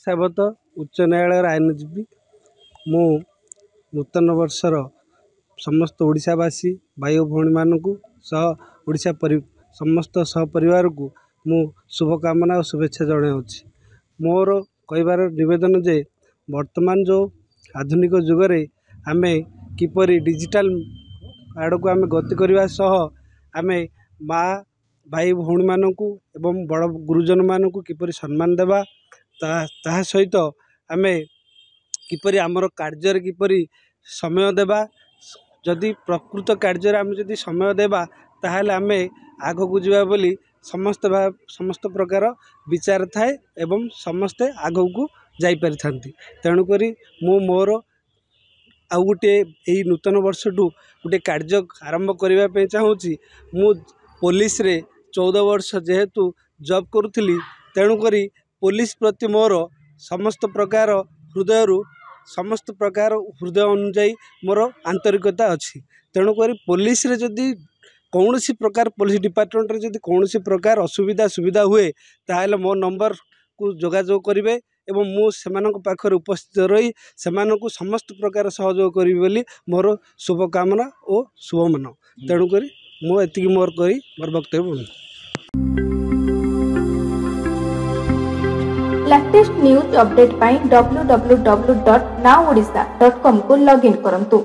साबत उच्च न्यायालय आईनजीवी मु नूतन वर्षर समस्त ओडिशावासी भाई भौणी मानक ओडिशा समस्त सहपरिवार को मु शुभकामना और शुभेच्छा जनाऊँगी। मोर कहबार निवेदन जे वर्तमान जो आधुनिक जुगरे आमे किपरि डिजिटल आड़ को आमे गति करने सह आमे माँ भाई भौणी मानक एवं बड़ गुरुजन मानक किपरि सम्मान देवा ता सहित आमे किपरि आमर कार्य किपरि समय देवा जदि प्रकृत कार्य आमे जदि समय देवा ताहले आमे आग को जीवा बोली समस्त प्रकार विचार थाए एवं समस्ते आग को जाई पारि थांती। तेणुकरी मु मोर आउ गोटे यही नूतन वर्ष टू गोटे कार्य आरंभ करने चाहूँगी। मु पुलिस रे 14 वर्ष जेहेतु जॉब करुली तेणुकरी पुलिस प्रति मोर समस्त प्रकार हृदय अनुजाई मोर आंतरिकता अच्छी। तेणुकरी पुलिस रे जदि कौन सी प्रकार पुलिस डिपार्टमेंट रे जदि कौन सी प्रकार सुविधा हुए ताहले मो नंबर को जोगाजोग करेंगे एवं मु सेमानक पाखरे उपस्थित रही सेमानक समस्त प्रकार सहयोग करी बोली मोर शुभकामना और शुभमन। तेणुकरी मु एतिकी मोर करी मोर वक्तव्य। लेटेस्ट न्यूज अपडेट पाई www.nowodisha.com को लॉगिन करंतु।